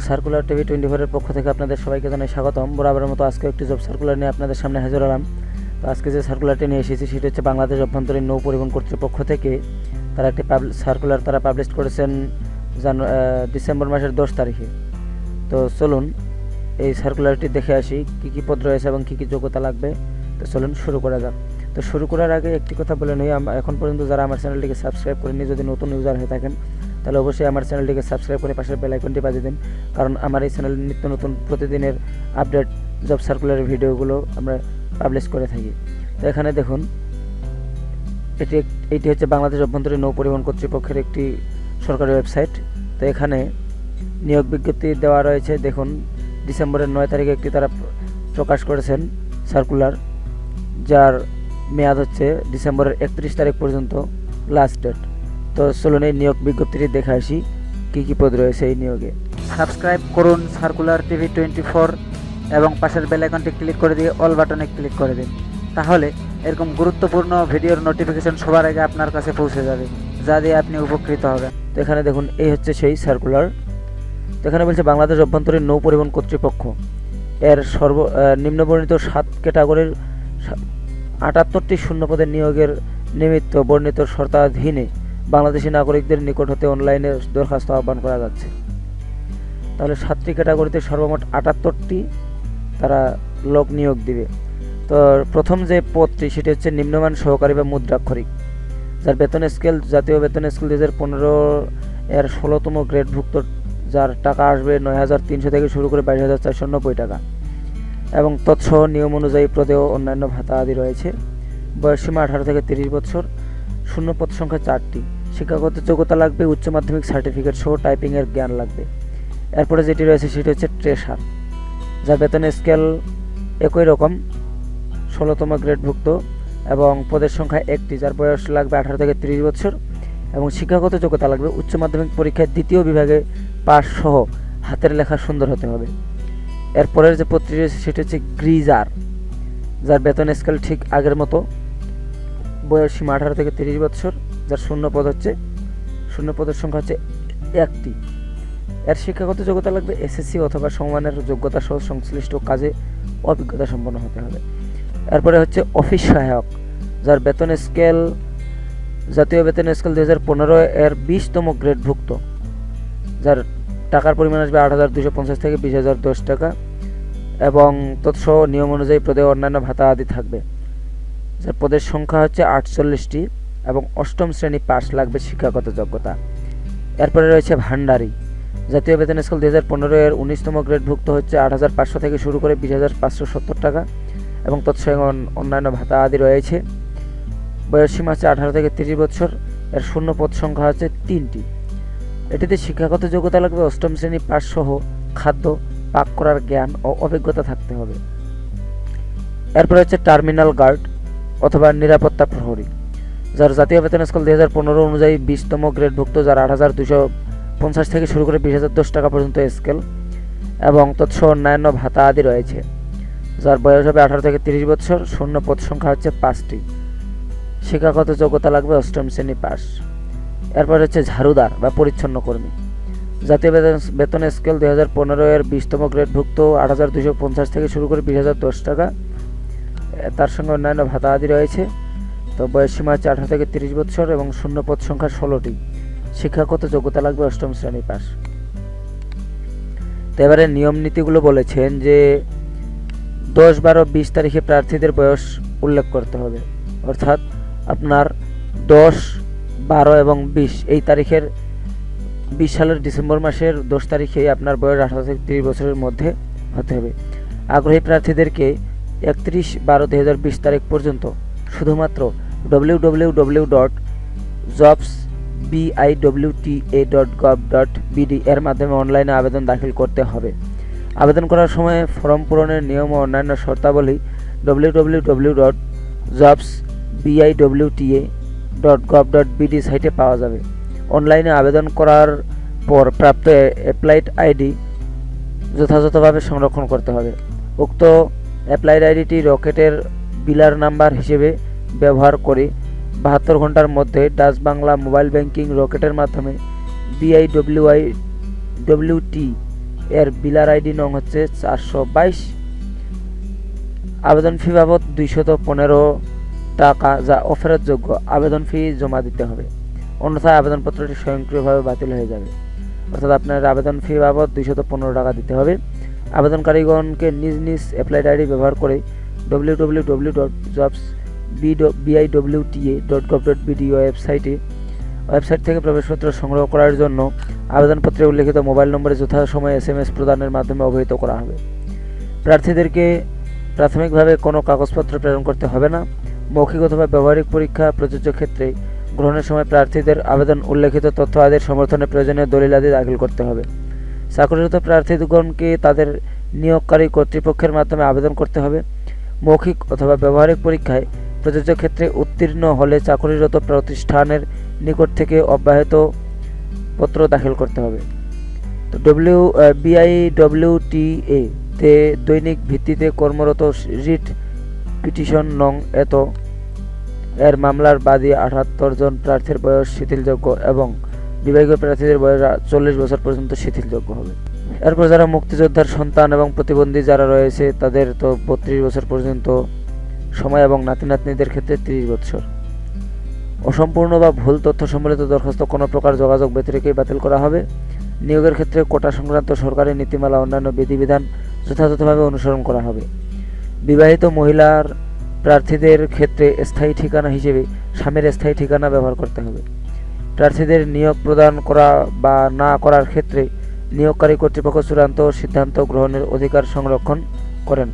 Circular TV 24 এর পক্ষ থেকে আপনাদের সবাইকে জানাই স্বাগতম। বরাবরের মতো আজকে একটি জব সার্কুলার নিয়ে আপনাদের সামনে হাজির হলাম। তো আজকে যে সার্কুলারটি নিয়ে এসেছি সেটি হচ্ছে বাংলাদেশ অভ্যন্তরীণ নৌ পরিবহন কর্তৃপক্ষ থেকে তারা একটি সার্কুলার পাবলিশ করেছেন ডিসেম্বর মাসের 10 তারিখে। তো চলুন এই সার্কুলারটি দেখে আসি কী কী পদ রয়েছে এবং কী কী যোগ্যতা লাগবে। তো চলুন শুরু করা যাক। তো শুরু করার আগে একটি কথা বলে নিই, এখন পর্যন্ত যারা আমার চ্যানেলটিকে সাবস্ক্রাইব করেনি, যদি নতুন ইউজার হয়ে থাকেন তাহলে অবশ্যই আমার চ্যানেলটিকে সাবস্ক্রাইব করে পাশের বেল আইকনটি বাজিয়ে দিন, কারণ আমার এই চ্যানেলে নিত্য নতুন প্রতিদিনের আপডেট জব সার্কুলারের ভিডিওগুলো আমরা পাবলিশ করে থাকি। তো এখানে দেখুন, এটি হচ্ছে বাংলাদেশ অভ্যন্তরীণ নৌ পরিবহন কর্তৃপক্ষের একটি সরকারি ওয়েবসাইট। তো এখানে নিয়োগ বিজ্ঞপ্তি দেওয়া রয়েছে। দেখুন, ডিসেম্বরের 9 তারিখে একটি তারা প্রকাশ করেছেন সার্কুলার, যার মেয়াদ হচ্ছে ডিসেম্বরের 31 তারিখ পর্যন্ত লাস্ট ডেট। তো চলুন এই নিয়োগ বিজ্ঞপ্তিটি দেখে আসি কী কী পদ রয়েছে এই নিয়োগে। সাবস্ক্রাইব করুন সার্কুলার টিভি 24 এবং পাশের বেল আইকনটি ক্লিক করে দিয়ে অল বাটনে ক্লিক করে দিন, তাহলে এরকম গুরুত্বপূর্ণ ভিডিওর নোটিফিকেশন সবার আগে আপনার কাছে পৌঁছে যাবে, যা দিয়ে আপনি উপকৃত হবেন। তো এখানে দেখুন, এই হচ্ছে সেই সার্কুলার। তো এখানে বলছে বাংলাদেশ অভ্যন্তরীণ নৌ পরিবহন কর্তৃপক্ষ এর নিম্নবর্ণিত 7 ক্যাটাগরির 78টি শূন্যপদের নিয়োগের নিমিত্ত বর্ণিত শর্তাধীনে বাংলাদেশি নাগরিকদের নিকট হতে অনলাইনে দরখাস্ত আহ্বান করা যাচ্ছে। তাহলে 7টি ক্যাটাগরিতে সর্বমোট 78টি তারা লোক নিয়োগ দিবে। তো প্রথম যে পদটি সেটি হচ্ছে নিম্নমান সহকারী বা মুদ্রাক্ষরিক, যার বেতন স্কেল জাতীয় বেতন স্কেল 2015 এর 16তম গ্রেডভুক্ত, যার টাকা আসবে 9,300 থেকে শুরু করে 22,490 টাকা, এবং তৎসহ নিয়ম অনুযায়ী প্রদেয় অন্যান্য ভাতা আদি রয়েছে। বয়সসীমা 18 থেকে 30 বছর। শূন্য পদ সংখ্যা 4টি। শিক্ষাগত যোগ্যতা লাগবে উচ্চ মাধ্যমিক সার্টিফিকেট সহ টাইপিংয়ের জ্ঞান লাগবে। এরপরে যেটি রয়েছে সেটি হচ্ছে ট্রেসার, যার বেতন স্কেল একই রকম 16তম গ্রেডভুক্ত এবং পদের সংখ্যা 1টি, যার বয়স লাগবে 18 থেকে 30 বছর এবং শিক্ষাগত যোগ্যতা লাগবে উচ্চ মাধ্যমিক পরীক্ষায় 2য় বিভাগে পাস সহ হাতের লেখা সুন্দর হতে হবে। এরপরের যে পদটি রয়েছে সেটি হচ্ছে গ্রিজার, যার বেতন স্কেল ঠিক আগের মতো, বয়স সীমা 18 থেকে 30 বছর, যার শূন্য পদের সংখ্যা হচ্ছে 1টি। এর শিক্ষাগত যোগ্যতা লাগবে এসএসসি অথবা সমমানের যোগ্যতা সহ সংশ্লিষ্ট কাজে অভিজ্ঞতা সম্পন্ন হতে হবে। এরপরে হচ্ছে অফিস সহায়ক, যার বেতন স্কেল জাতীয় বেতন স্কেল 2015 এর 20তম গ্রেডভুক্ত, যার টাকার পরিমাণ আসবে 8,250 থেকে 20,010 টাকা এবং তৎসহ নিয়ম অনুযায়ী প্রদেয় অন্যান্য ভাতা আদি থাকবে, যার পদের সংখ্যা হচ্ছে 48টি এবং 8ম শ্রেণী পাস লাগবে শিক্ষাগত যোগ্যতা। এরপরে রয়েছে ভান্ডারী, জাতীয় বেতন স্কেল 2015 এর 19তম গ্রেডভুক্ত হচ্ছে 8,500 থেকে শুরু করে 20,570 টাকা এবং তৎসহ অন্যান্য ভাতা আদি রয়েছে। বয়সসীমা আছে 18 থেকে 30 বছর। এর শূন্য পদ সংখ্যা হচ্ছে 3টি। এটিতে শিক্ষাগত যোগ্যতা লাগবে 8ম শ্রেণী পাস সহ খাদ্য পাক করার জ্ঞান ও অভিজ্ঞতা থাকতে হবে। এরপরে হচ্ছে টার্মিনাল গার্ড অথবা নিরাপত্তা প্রহরী, যার জাতীয় বেতন স্কেল 2015 অনুযায়ী 20তম গ্রেডভুক্ত, যার 8,250 থেকে শুরু করে 20,010 টাকা পর্যন্ত স্কেল এবং তৎসহ অন্যান্য ভাতা আদি রয়েছে, যার বয়স হবে 18 থেকে 30 বছর। শূন্য পদ সংখ্যা হচ্ছে 5টি। শিক্ষাগত যোগ্যতা লাগবে 8ম শ্রেণী পাস। এরপর হচ্ছে ঝাড়ুদার বা পরিচ্ছন্ন কর্মী, জাতীয় বেতন স্কেল 2015 এর 20তম গ্রেডভুক্ত, 8,250 থেকে শুরু করে 20,010 টাকা, তার সঙ্গে অন্যান্য ভাতা আদি রয়েছে। তো বয়সসীমা আছে 18 থেকে 30 বছর এবং শূন্য পদ সংখ্যা 16টি। শিক্ষাগত যোগ্যতা লাগবে 8ম শ্রেণী পাস। তো এবারে নিয়ম নীতিগুলো বলেছেন যে 10, 12, 20 তারিখে প্রার্থীদের বয়স উল্লেখ করতে হবে, অর্থাৎ আপনার 10, 12 এবং 20 এই তারিখের 20 সালের ডিসেম্বর মাসের 10 তারিখে আপনার বয়স 18 থেকে 30 বছরের মধ্যে হতে হবে। আগ্রহী প্রার্থীদেরকে 31/12/2020 তারিখ পর্যন্ত শুধুমাত্র www.jobsbiwta.gov.bd এর মাধ্যমে অনলাইনে আবেদন দাখিল করতে হবে। আবেদন করার সময় ফর্ম পূরণের নিয়ম ও অন্যান্য শর্তাবলী www.jobsbiwta.gov.bd সাইটে পাওয়া যাবে। অনলাইনে আবেদন করার পর প্রাপ্ত অ্যাপ্লাইড আইডি যথাযথভাবে সংরক্ষণ করতে হবে। উক্ত অ্যাপ্লাইড আইডিটি রকেটের বিলার নাম্বার হিসেবে ব্যবহার করে 72 ঘন্টার মধ্যে ডাচ বাংলা মোবাইল ব্যাংকিং রকেটের মাধ্যমে বিআইডব্লিউটি এর বিলার আইডি নং হচ্ছে 422। আবেদন ফি বাবদ 215 টাকা, যা অফেরতযোগ্য। আবেদন ফি জমা দিতে হবে, অন্যথায় আবেদনপত্রটি স্বয়ংক্রিয়ভাবে বাতিল হয়ে যাবে। অর্থাৎ আপনার আবেদন ফি বাবদ 215 টাকা দিতে হবে। আবেদনকারীগণকে নিজ নিজ অ্যাপ্লাইড আইডি ব্যবহার করে www.jobs.biwta.gov.bd ওয়েবসাইট থেকে প্রবেশপত্র সংগ্রহ করার জন্য আবেদনপত্রে উল্লেখিত মোবাইল নম্বরে যথাসময়ে SMS প্রদানের মাধ্যমে অবহিত করা হবে। প্রার্থীদেরকে প্রাথমিকভাবে কোনো কাগজপত্র প্রেরণ করতে হবে না। মৌখিক অথবা ব্যবহারিক পরীক্ষা প্রযোজ্য ক্ষেত্রে গ্রহণের সময় প্রার্থীদের আবেদন উল্লেখিত তথ্য আদির সমর্থনে প্রয়োজনীয় দলিল আদি দাখিল করতে হবে। চাকরিরত প্রার্থীগণকে তাদের নিয়োগকারী কর্তৃপক্ষের মাধ্যমে আবেদন করতে হবে। মৌখিক অথবা ব্যবহারিক পরীক্ষায় প্রযোজ্য ক্ষেত্রে উত্তীর্ণ হলে চাকরিরত প্রতিষ্ঠানের নিকট থেকে অব্যাহত পত্র দাখিল করতে হবে। তো BIWTA তে দৈনিক ভিত্তিতে কর্মরত রিট পিটিশন নং এর মামলার বাদী 78 জন প্রার্থীর বয়স শিথিলযোগ্য এবং বিবাহিত প্রার্থীদের বয়স 40 বছর পর্যন্ত শিথিলযোগ্য হবে। এরপর যারা মুক্তিযোদ্ধার সন্তান এবং প্রতিবন্ধী যারা রয়েছে তাদের তো 32 বছর পর্যন্ত সময় এবং নাতি নাতনিদের ক্ষেত্রে 30 বছর। অসম্পূর্ণ বা ভুল তথ্য সম্বলিত দরখাস্ত কোনো প্রকার যোগাযোগ ব্যতিরেকেই বাতিল করা হবে। নিয়োগের ক্ষেত্রে কোটা সংক্রান্ত সরকারি নীতিমালা অন্যান্য বিধিবিধান যথাযথভাবে অনুসরণ করা হবে। বিবাহিত মহিলার প্রার্থীদের ক্ষেত্রে স্থায়ী ঠিকানা হিসেবে স্বামীর স্থায়ী ঠিকানা ব্যবহার করতে হবে। প্রার্থীদের নিয়োগ প্রদান করা বা না করার ক্ষেত্রে নিয়োগকারী কর্তৃপক্ষ চূড়ান্ত সিদ্ধান্ত গ্রহণের অধিকার সংরক্ষণ করেন।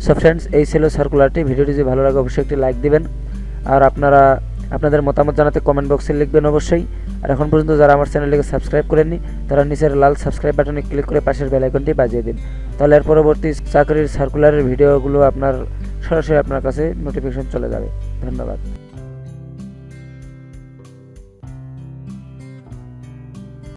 সো ফ্রেন্ডস, এই ছিল সার্কুলারটি। ভিডিওটি যদি ভালো লাগে অবশ্যই একটি লাইক দিবেন, আর আপনারা আপনাদের মতামত জানাতে কমেন্ট বক্সে লিখবেন অবশ্যই। আর এখন পর্যন্ত যারা আমার চ্যানেলটিকে সাবস্ক্রাইব করেননি তারা নিচের লাল সাবস্ক্রাইব বাটনে ক্লিক করে পাশের বেল আইকনটি বাজিয়ে দিন, তাহলে এর পরবর্তী চাকরির সার্কুলারের ভিডিওগুলো আপনার সরাসরি আপনার কাছে নোটিফিকেশন চলে যাবে। ধন্যবাদ।